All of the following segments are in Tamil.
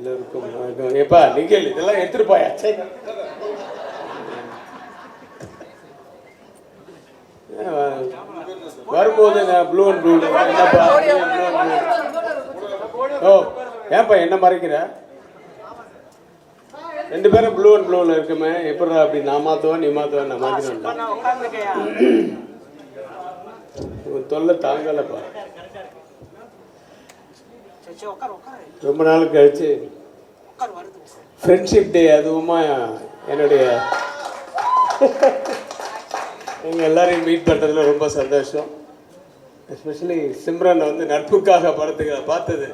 எல்லோருக்கும் எப்பா நிகழ் இதெல்லாம் எடுத்துருப்பாயா? வரும்போது நான் ப்ளூ அண்ட் ப்ளூ. ஓ ஏன்ப்பா என்ன மறைக்கிற? ரெண்டு பேரும் ப்ளூ அண்ட் ப்ளூவில் இருக்குமே, எப்படா அப்படி நான் மாற்றுவேன் நீ மாற்றுவேன் நான் மாற்றினேன். உன் தொல்லை தாங்கலப்பா. ரொம்ப நாள் கழிச்சு ஃப்ரெண்ட்ஷிப் டே, அதுவுமா என்னுடைய எங்கள் எல்லாரையும் மீட் பண்ணுறதுல ரொம்ப சந்தோஷம். எஸ்பெஷலி சிம்ரன் வந்து நட்புக்காக படத்துக்கு பார்த்தது.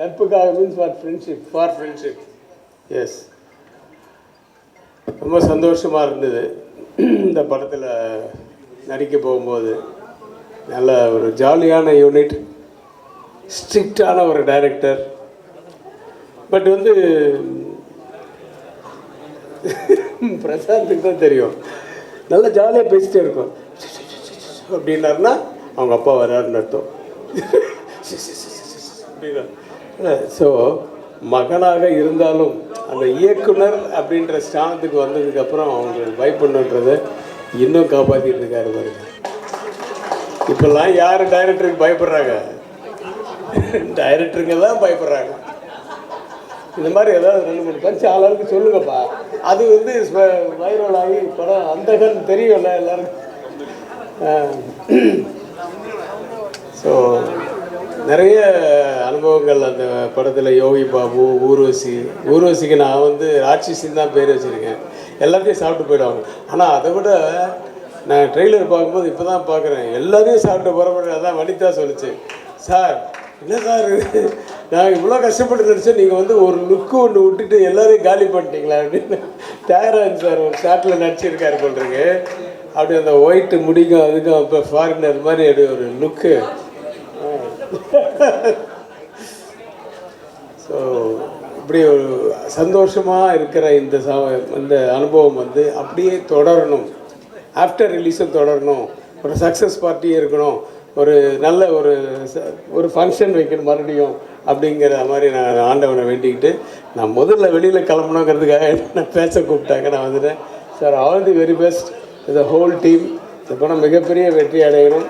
நட்புக்காக மீன்ஸ் ஃபார் ஃப்ரெண்ட்ஷிப். எஸ், ரொம்ப சந்தோஷமாக இருந்தது இந்த படத்தில் நடிக்க போகும்போது. நல்ல ஒரு ஜாலியான யூனிட், ஸ்ட்ரிக்டான ஒரு டைரக்டர். பட் வந்து பிரசாந்துக்கு தான் தெரியும், நல்லா ஜாலியாக பேசிட்டே இருக்கும். அப்படின்னாருன்னா அவங்க அப்பா வராருன்னு அர்த்தம். அப்படின்னா ஸோ மகனாக இருந்தாலும் அந்த இயக்குனர் அப்படின்ற ஸ்தானத்துக்கு வந்ததுக்கப்புறம் அவங்க பயப்படணுன்றதை இன்னும் காப்பாற்றிட்டு இருக்காரு பாருங்க. இப்போல்லாம் யார் டைரக்டருக்கு பயப்படுறாங்க? டைரக்டருங்க தான் பயப்படுறாங்க. இந்த மாதிரி ஏதாவது 2-3 பஞ்சு ஆளாளுக்கு சொல்லுங்கப்பா. அது வந்து வைரல் ஆகி படம் அந்தகன் தெரியும்ல எல்லாருக்கும். ஸோ நிறைய அனுபவங்கள் அந்த படத்தில். யோகி பாபு, ஊர்வசிக்கு நான் வந்து ராட்சசின்னு தான் பேர் வச்சுருக்கேன். எல்லாத்தையும் சாப்பிட்டு போயிடுவாங்க. ஆனால் அதை விட நான் ட்ரெய்லர் பார்க்கும்போது இப்போ தான் பார்க்குறேன், எல்லாரையும் சாப்பிட்டு போகிற. அதான் வனிதா சொல்லிச்சு, சார் என்ன சார் நான் இவ்வளோ கஷ்டப்பட்டு நடித்தேன், நீங்கள் வந்து ஒரு லுக்கு ஒன்று விட்டுட்டு எல்லோரையும் காலி பண்ணிட்டீங்களா அப்படின்னு. தியாகராஜன் சார் ஒரு ஷாட்டில் நடிச்சிருக்காரு போட்டிருக்கு. அப்படி அந்த ஒயிட்டு முடிக்கும் அதுக்கும் இப்போ ஃபாரினர் மாதிரி அப்படி ஒரு லுக்கு. ஸோ இப்படி ஒரு சந்தோஷமாக இருக்கிற இந்த அனுபவம் வந்து அப்படியே தொடரணும். ஆஃப்டர் ரிலீஸும் தொடரணும். ஒரு சக்ஸஸ் பார்ட்டியும் இருக்கணும். ஒரு நல்ல ஒரு ஃபங்க்ஷன் வைக்கணும் மறுபடியும் அப்படிங்கிற மாதிரி நான் ஆண்டவனை வேண்டிக்கிட்டு, நான் முதல்ல வெளியில் கிளம்பணுங்கிறதுக்காக என்ன பேச கூப்பிட்டாங்க. நான் வந்துட்டேன். Sir, all the very best the whole team. இந்த படம் மிகப்பெரிய வெற்றி அடையணும்.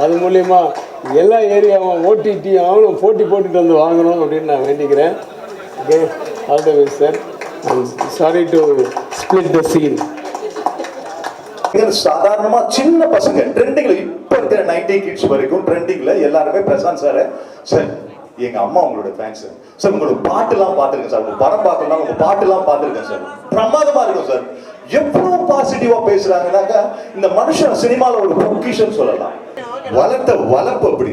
அது மூலிமா எல்லா ஏரியாவும் ஓடிடி அவனும் போட்டி போட்டுட்டு வந்து வாங்கணும் அப்படின்னு நான் வேண்டிக்கிறேன். Okay, all the best sir. I'm sorry to split the scene. சாதாரணமா சின்ன பசங்க ட்ரெண்டிங்ல, இப்ப இருக்கிற 90 கிட்ஸ் வரைக்கும் ட்ரெண்டிங்ல எல்லாருமே பிரசாந்த் சார், சார் எங்க அம்மா உங்களோட ஃபேன்ஸ் சார், உங்களோட பாட்டுலாம் பார்த்துருக்கேன் சார், உங்க படம் பார்க்கலாம், உங்க பாட்டுலாம் பார்த்துருக்கேன் சார், பிரமாதமா இருக்கும் சார். எவ்வளவு பாசிட்டிவா பேசுறாங்கன்னாக்கா இந்த மனுஷன் சினிமால ஒரு பொக்கிஷன் சொல்லலாம். வளர்ப்பு அப்படி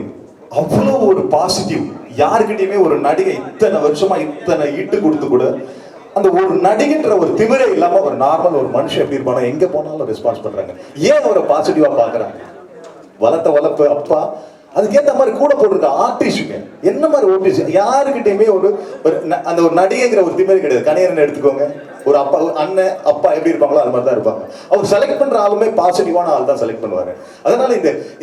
அவ்வளவு ஒரு பாசிட்டிவ். யாருக்கிட்டையுமே ஒரு நடிகை இத்தனை வருஷமா இத்தனை ஈட்டு கொடுத்து கூட அந்த ஒரு நடிகன்ற ஒரு திமிரே இல்லாம ஒரு நார்மல் ஒரு மனுஷன் எப்படி இருப்பானா, எங்க போனாலும் ரெஸ்பான்ஸ் பண்றாங்க. ஏன் அவரை பாசிட்டிவா பாக்குறாங்க? வளர்ப்பு அப்பா. அதுக்கேற்ற மாதிரி கூட போட்டிருக்க ஆர்டிஸ்டுங்க என்ன மாதிரி ஓட்டிஸ்ட், யாருக்கிட்டையுமே அந்த ஒரு நடிகைங்கிற ஒரு திமிரி கிடையாது. கணியரன் எடுத்துக்கோங்க, ஒரு அப்பா அண்ணன் அப்பா எப்படி இருப்பாங்களோ அது மாதிரி தான் இருப்பாங்க. அவர் செலக்ட் பண்ற ஆளுமே பாசிட்டிவான ஆள் தான் செலக்ட் பண்ணுவாரு. அதனால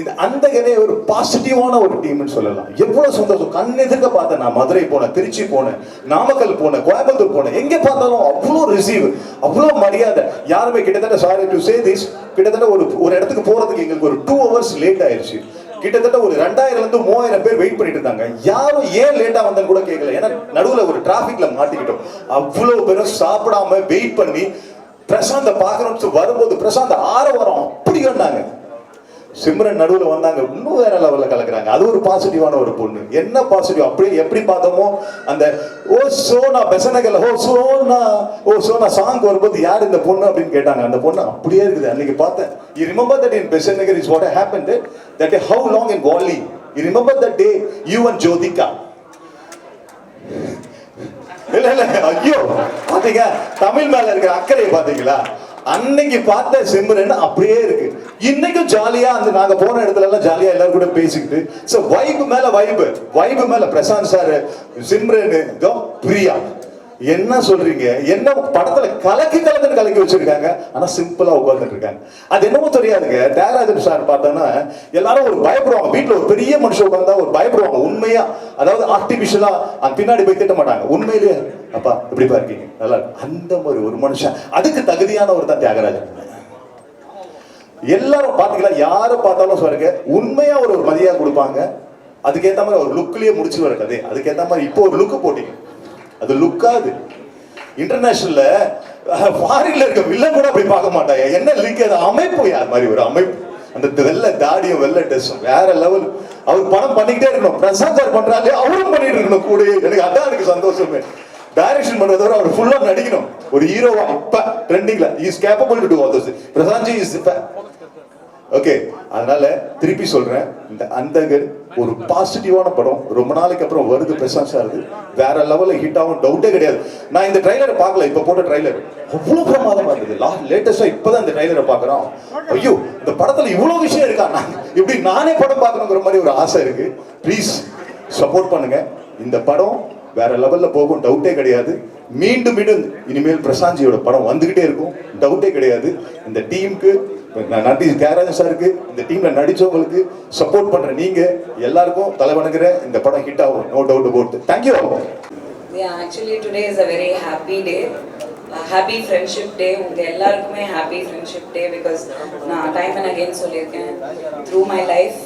இந்த அந்தகனே ஒரு பாசிட்டிவான ஒரு டீம்னு சொல்லலாம். எவ்வளவு சந்தோஷம். கண்ணெதிர்க்க பார்த்தேன். நான் மதுரை போனேன், திருச்சி போனேன், நாமக்கல் போனேன், கோயம்புத்தூர் போனேன். எங்க பார்த்தாலும் அவ்வளோ ரிசீவ், அவ்வளோ மரியாதை. யாருமே கிட்டத்தட்ட சாரி டு சே திஸ், கிட்டத்தட்ட ஒரு இடத்துக்கு போறதுக்கு எங்களுக்கு ஒரு 2 hours லேட் ஆயிடுச்சு. கிட்டத்தட்ட ஒரு 2000-3000 பேர் வெயிட் பண்ணிட்டு இருந்தாங்க. யாரும் ஏன் லேட்டா வந்தேன்னு கூட கேட்கல. ஏன்னா நடுவுல ஒரு டிராபிக்ல மாட்டிக்கிட்டோம். அவ்வளவு பேரும் சாப்பிடாம வெயிட் பண்ணி பிரசாந்த பாக்கணும்னு வரும்போது பிரசாந்த் ஆரவாரம் அப்படி வந்தாங்க. சிம்ரன் நடுவுல வந்தாங்க, இன்னும் வேற லெவல்ல கலக்குறாங்க. அது ஒரு பாசிட்டிவான ஒரு பொண்ணு. என்ன பாசிட்டிவ், அப்படியே எப்படி பார்த்தோமோ அந்த ஓ சோனா பெசனகல் ஓ சோனா சாங் வரும்போது யார் இந்த பொண்ணு அப்படின்னு கேட்டாங்க. அந்த பொண்ணு அப்படியே இருக்குது. அன்னைக்கு பார்த்தேன். You remember that in Besanagar is what happened that day? How long in Wally? You remember that day you and Jyotika? இல்ல ஐயோ, பாத்தீங்க தமிழ் மேல இருக்கிற அக்கறை பாத்தீங்களா? அன்னைக்கு பார்த்த சிம்ரன் அப்படியே இருக்கு. இன்னைக்கும் ஜாலியா அந்த நாங்க போன இடத்துல எல்லாம் ஜாலியா எல்லாரும் கூட பேசிக்கிட்டு. சோ வைப் மேல பிரசாந்த் சார், சிம்ரன், பிரியா என்ன சொல்றீங்க? என்ன படத்துல கலக்கி வச்சிருக்காங்க, ஆனா சிம்பிளா உட்கார்ந்துட்டு இருக்காங்க. அது என்னமோ தெரியாதுங்க. தியாகராஜன் சார் பார்த்தோன்னா எல்லாரும் ஒரு பயப்படுவாங்க. வீட்டுல ஒரு பெரிய மனுஷன் உட்கார்ந்தா ஒரு பயப்படுவாங்க உண்மையா. அதாவது ஆர்டிபிஷியலா அந்த பின்னாடி போய் திட்ட மாட்டாங்க. உண்மையிலேயே அப்பா இப்படி இருக்கீங்க நல்லா, அந்த மாதிரி ஒரு மனுஷன், அதுக்கு தகுதியானவர் தான் தியாகராஜன். எல்லாரும் பாத்தீங்களா, யாரை பார்த்தாலும் சொல்லுங்க உண்மையா ஒரு மரியாதை கொடுப்பாங்க. அதுக்கேற்ற மாதிரி ஒரு லுக்லயே முடிச்சு வர கதை. அதுக்கேற்ற மாதிரி இப்போ ஒரு லுக்கு போட்டீங்க, அது லுக்காது. இன்டர்நேஷனல்ல ஃபாரின்ல இருக்க வில்லன் கூட அப்படி பார்க்க மாட்டாங்க. என்ன லிங்க், அது அமைப்பு, யார் மாதிரி ஒரு அமைப்பு. அந்த வெள்ளை தாடியும் வெள்ளை ட்ரெஸ்ஸும் வேற லெவல். அவர் படம் பண்ணிக்கிட்டே இருக்கணும். பிரசாந்த் சார் பண்றாரு, அவரும் பண்ணிட்டு இருக்கணும் கூட. எனக்கு அதான் எனக்கு சந்தோஷமே. டைரக்ஷன் பண்றதோட அவர் ஃபுல்லா நடிக்கணும். ஒரு ஹீரோவா இப்ப ட்ரெண்டிங்ல is capable to to all this. Prashanth ji is okay. அதனால திருப்பி சொல்றேன், இந்த அந்தகன் ஒரு பாசிட்டிவான படம். ரொம்ப நாளைக்கு அப்புறம் வருது பிரசாந்த் சார், வேற லெவல்ல ஹிட் ஆகும், டவுட்டே கிடையாது. நான் இந்த ட்ரைலரை பார்க்கல, இப்ப போட்ட ட்ரைலர் அவ்வளவு பிரமாதமா இருந்தது. லேட்டஸ்டா இப்பதான் இந்த ட்ரைலரை பாக்குறோம். ஐயோ இந்த படத்துல இவ்வளவு விஷயம் இருக்கா, இப்படி நானே படம் பார்க்கணுங்கிற மாதிரி ஒரு ஆசை இருக்கு. ப்ளீஸ் சப்போர்ட் பண்ணுங்க. இந்த படம் வேற லெவல்ல போகும், டவுட்டே கிடையாது. மீண்டும் மீண்டும் இனிமேல் பிரசாந்த்ஜியோட படம் வந்துகிட்டே இருக்கும், டவுட்டே கிடையாது. இந்த டீமுக்கு நன்றி, தியாகராஜன் சாருக்கு, இந்த டீம்ல நடிச்சவங்களுக்கு, சப்போர்ட் பண்ற நீங்க எல்லாருக்கும் தலைவணங்குற. இந்த படம் ஹிட் ஆகும், no doubt about. Thank you. Yeah, actually today is a very happy day. Happy friendship day. உங்க எல்லாருக்குமே happy friendship day because நான் time and again சொல்லியிருக்கேன், through my life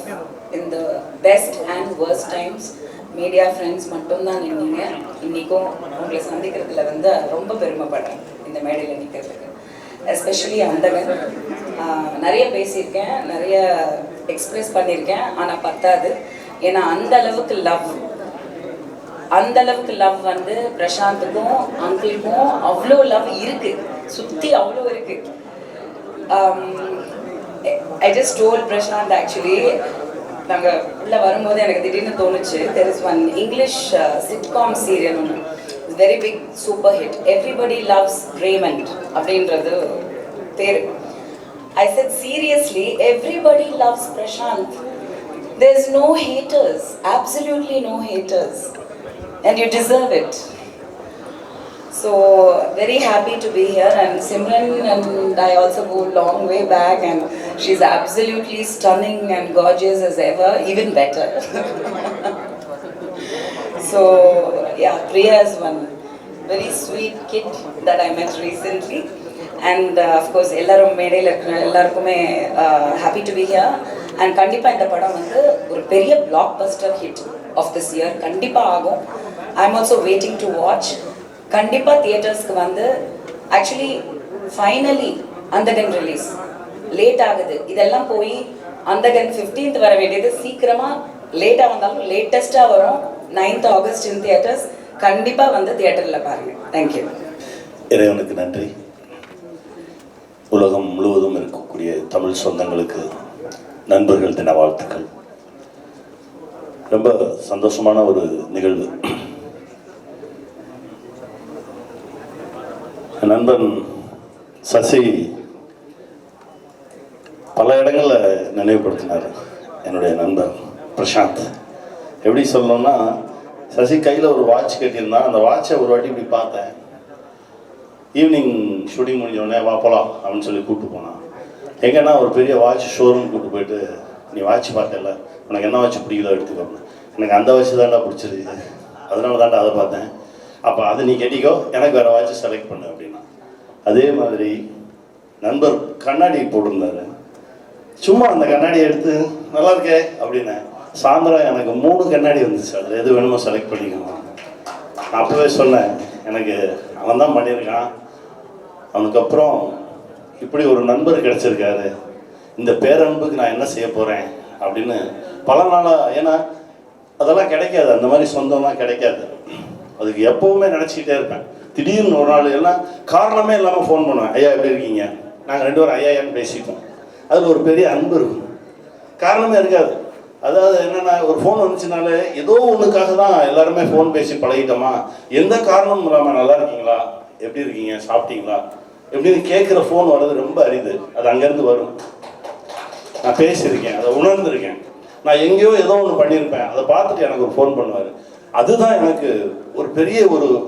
in the best and worst times media friends மட்டும்தான் நின்னீங்க. இன்னைக்கும் உங்களை சந்திக்கிறதுல வந்து ரொம்ப பெருமைப்படுறேன் இந்த மேடையில் நிற்கிறதுக்கு. எஸ்பெஷலி அந்தகன் நிறைய பேசியிருக்கேன், நிறைய எக்ஸ்பிரஸ் பண்ணியிருக்கேன், ஆனால் பத்தாது. ஏன்னா அந்த அளவுக்கு லவ் வந்து பிரசாந்துக்கும் அங்கிளுக்கும் அவ்வளோ லவ் இருக்கு, சுற்றி அவ்வளோ இருக்கு. I just told Prashanth, actually நாங்கள் உள்ளே வரும்போது எனக்கு திடீர்னு தோணுச்சு, there is one English sitcom serial ஒன்று, very big super hit, everybody loves Raymond அப்படின்றது பேர். I said seriously, everybody loves Prashant. There's no haters, absolutely no haters, and you deserve it. So very happy to be here, and Simran and I also go long way back, and she's absolutely stunning and gorgeous as ever, even better. So yeah, Priya is one very sweet kid that I met recently. And of course எல்லாரும் மேடையில் இருக்கிற எல்லாருக்குமே happy to be here. And கண்டிப்பாக இந்த படம் வந்து ஒரு பெரிய blockbuster hit of this year கண்டிப்பாக ஆகும். I am also waiting to watch. கண்டிப்பாக தியேட்டர்ஸ்க்கு வந்து actually finally Andhagan release late ஆகுது. இதெல்லாம் போய் அந்தகன் 15th வர வேண்டியது சீக்கிரமாக லேட்டாக வந்தாலும் லேட்டஸ்ட்டாக வரும். 9th August in theatres. கண்டிப்பாக வந்து தியேட்டரில் பாருங்கள். தேங்க்யூ. இறைவனுக்கு நன்றி. உலகம் முழுவதும் இருக்கக்கூடிய தமிழ் சொந்தங்களுக்கு நண்பர்கள் தின வாழ்த்துக்கள். ரொம்ப சந்தோஷமான ஒரு நிகழ்வு. நண்பன் சசி பல இடங்களில் நினைவுபடுத்தினார். என்னுடைய நண்பர் பிரசாந்த் எப்படி சொல்லணும்னா, சசி கையில் ஒரு வாட்ச் கட்டியிருந்தான். அந்த வாட்சை ஒரு வாட்டி இப்படி பார்த்தேன். ஈவினிங் ஷூட்டிங் முடிஞ்சோடனே வா போகலாம் அப்படின்னு சொல்லி கூப்பிட்டு போனான். எங்கன்னா ஒரு பெரிய வாட்ச் ஷோரூம் கூப்பிட்டு போயிட்டு, நீ வாட்ச் பார்த்தல, உனக்கு என்ன வாட்ச் பிடிக்கலோ எடுத்துக்கோ. எனக்கு அந்த வாட்ச் தான்டா பிடிச்சிருக்கு, அதனால தான்டா அதை பார்த்தேன். அப்போ அதை நீ கட்டிக்கோ, எனக்கு வேறு வாட்ச் செலக்ட் பண்ணு அப்படின்னா. அதே மாதிரி நண்பர் கண்ணாடி போட்டிருந்தாரு. சும்மா அந்த கண்ணாடியை எடுத்து நல்லா இருக்கே அப்படின்னேன். சாயந்தரம் எனக்கு 3 கண்ணாடி வந்துச்சு. அதில் எது வேணுமோ செலக்ட் பண்ணிக்கணும். நான் அப்போவே சொன்னேன், எனக்கு அவன் தான் பண்ணியிருக்கான், அவனுக்கப்புறம் இப்படி ஒரு நண்பர் கிடச்சிருக்காரு, இந்த பேரன்புக்கு நான் என்ன செய்ய போகிறேன் அப்படின்னு பல நாளாக. ஏன்னா அதெல்லாம் கிடைக்காது, அந்த மாதிரி சொந்தம்லாம் கிடைக்காது. அதுக்கு எப்போவுமே நினச்சிக்கிட்டே இருப்பேன். திடீர்னு ஒரு நாள் எல்லாம் காரணமே இல்லாமல் ஃபோன் பண்ணுவேன், ஐயா எப்படி இருக்கீங்க, நாங்கள் 2 பேரும் ஐயான்னு பேசிப்போம். அதில் ஒரு பெரிய அன்பு இருக்கும், காரணமே இருக்காது. அதாவது என்னென்னா, ஒரு ஃபோன் வந்துச்சுனாலே ஏதோ ஒன்றுக்காக தான் எல்லாருமே ஃபோன் பேசி பழகிட்டோமா, எந்த காரணமும் இல்லாமல் நல்லா இருக்கீங்களா, எப்படி இருக்கீங்க, சாப்பிட்டீங்களா எப்படின்னு கேட்குற ஃபோன் வர்றது ரொம்ப அரிது. அது அங்கேருந்து வரும். நான் பேசியிருக்கேன், அதை உணர்ந்திருக்கேன். நான் எங்கேயோ ஏதோ ஒன்று பண்ணியிருப்பேன், அதை பார்த்துட்டு எனக்கு ஒரு ஃபோன் பண்ணுவார், அதுதான் எனக்கு ஒரு பெரிய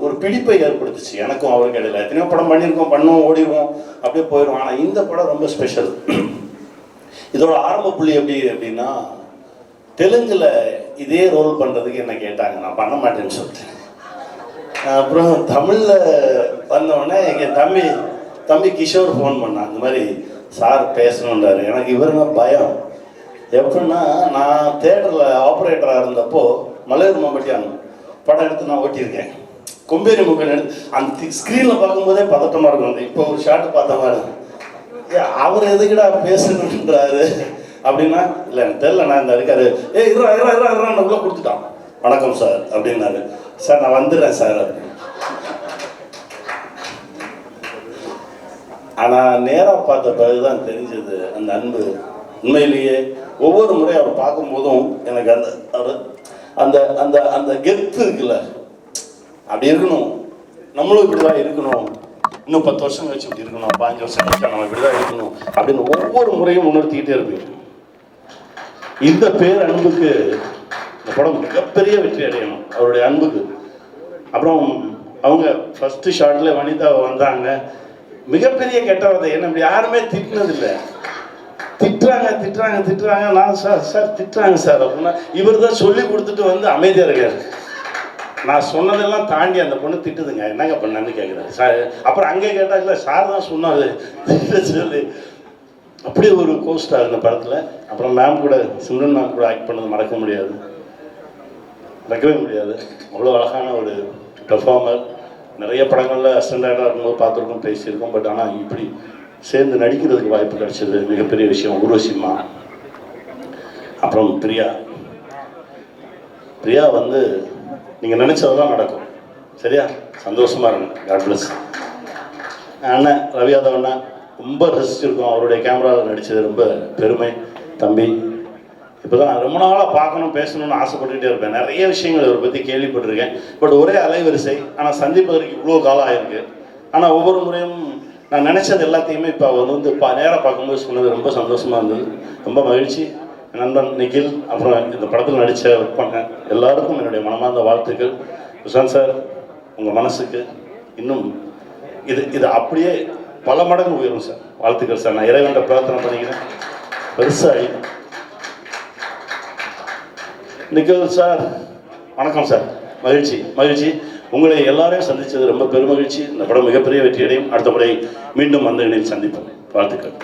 ஒரு பிடிப்பை ஏற்படுத்துச்சு எனக்கும் அவருக்கு இடையில. எத்தனையோ படம் பண்ணியிருக்கோம், பண்ணுவோம், ஓடிடுவோம், அப்படியே போயிடுவோம். ஆனால் இந்த படம் ரொம்ப ஸ்பெஷல். இதோட ஆரம்ப புள்ளி எப்படி அப்படின்னா, தெலுங்குல இதே ரோல் பண்ணுறதுக்கு என்ன கேட்டாங்க, நான் பண்ண மாட்டேன்னு சொல்லிட்டேன். அப்புறம் தமிழில் வந்தோடனே எங்கள் தம்பி கிஷோர் ஃபோன் பண்ணான், இந்த மாதிரி சார் பேசணுன்றாரு. எனக்கு இவருன்னா பயம். எப்படின்னா, நான் தேட்டரில் ஆப்ரேட்டராக இருந்தப்போ மலையூர் மாம்பட்டியான் படம் எடுத்து நான் ஓட்டியிருக்கேன். கொம்பேரி முகன் எடுத்து அந்த ஸ்க்ரீனில் பார்க்கும்போதே பதட்டமாக இருக்கும். இப்போ ஒரு ஷார்ட் பார்த்த மாதிரி, அவர் எதுக்குடா பேசணுன்றாரு அப்படின்னா, இல்லை எனக்கு தெரியல, நான் இந்த இருக்காரு, உள்ள கொடுத்துட்டான். வணக்கம் சார் அப்படின்னாரு. சார் நான் வந்துடுறேன் சார் அப்படின்னு. ஆனால் நேராக பார்த்த பிறகுதான் தெரிஞ்சது அந்த அன்பு. உண்மையிலேயே ஒவ்வொரு முறையும் அவர் பார்க்கும்போதும் எனக்கு அந்த அந்த அந்த கெத்து இருக்குல்ல, அப்படி இருக்கணும், நம்மளும் இப்படி தான் இருக்கணும், இன்னும் 10 வருஷம் கழிச்சு இப்படி இருக்கணும், 5 வருஷம் கழிச்சு நம்ம இப்படி தான் இருக்கணும் அப்படின்னு ஒவ்வொரு முறையும் உணர்த்திக்கிட்டே இருப்பீங்க. இந்த பேர் அன்புக்கு இந்த படம் மிகப்பெரிய வெற்றி அடையணும், அவருடைய அன்புக்கு. அப்புறம் அவங்க ஃபஸ்ட்டு ஷார்ட்ல வனிதா வந்தாங்க, மிகப்பெரிய கெட்டவதை, என்ன இப்படி யாருமே திட்டினதில்லை. திட்டுறாங்க. நான் சார் திட்டுறாங்க சார் அப்படின்னா, இவர் தான் சொல்லி கொடுத்துட்டு வந்து அமைதியாக இருக்காரு. நான் சொன்னதெல்லாம் தாண்டி அந்த பொண்ணு திட்டுதுங்க, என்னங்க பண்ணான்னு கேட்குறாரு சார். அப்புறம் அங்கே கேட்டாங்களா, சார் தான் சொன்னாரு சொல்லி. அப்படி ஒரு கோஸ்டார் இந்த படத்தில். அப்புறம் மேம் கூட, சிம்ரன் மேம் கூட ஆக்ட் பண்ணது மறக்கவே முடியாது. அவ்வளோ அழகான ஒரு பெர்ஃபார்மர். நிறைய படங்களில் அசிஸ்டன்ட் டைரக்டராக இருக்கும்போது பார்த்துருக்கோம், பேசியிருக்கோம். பட் ஆனால் இப்படி சேர்ந்து நடிக்கிறதுக்கு வாய்ப்பு கிடைச்சது மிகப்பெரிய விஷயம். ஊர்வசிம்மா, அப்புறம் பிரியா வந்து நீங்கள் நினச்சதெல்லாம் நடக்கும், சரியா? சந்தோஷமாக இருங்க. God bless. அண்ணன் ரவி யாதவ் அண்ணா ரொம்ப ரசிச்சிருக்கோம், அவருடைய கேமராவில் நடித்தது ரொம்ப பெருமை. தம்பி இப்போ தான் ரொம்ப நாளாக பார்க்கணும், பேசணும்னு ஆசைப்பட்டுக்கிட்டே இருப்பேன். நிறைய விஷயங்கள் இவரை பற்றி கேள்விப்பட்டிருக்கேன். பட் ஒரே அலைவரிசை, ஆனால் சந்திப்பதற்கு இவ்வளோ காலம் ஆயிருக்கு. ஆனால் ஒவ்வொரு முறையும் நான் நினச்சது எல்லாத்தையுமே இப்போ அவர் வந்து நேராக பார்க்கும்போது சொன்னது ரொம்ப சந்தோஷமாக இருந்தது. ரொம்ப மகிழ்ச்சி. நண்பன் நிகில், அப்புறம் இந்த படத்தில் நடித்த ஒர்க் பண்ண எல்லாருக்கும் என்னுடைய மனமார்ந்த வாழ்த்துக்கள். பிரசாந்த் சார், உங்கள் மனசுக்கு இன்னும் இது அப்படியே பல மடங்கு உயரும் சார். வாழ்த்துக்கள் சார். நான் இறைவன்கிட்ட பிரார்த்தனை பண்ணிக்கிறேன் பெருசாகி. நிகில் சார், வணக்கம் சார். மகிழ்ச்சி. உங்களை எல்லாரையும் சந்தித்தது ரொம்ப பெருமகிழ்ச்சி. இந்த படம் மிகப்பெரிய வெற்றியடையும். அடுத்த முறை மீண்டும் வந்து சந்திப்போம். வாழ்த்துக்கள்.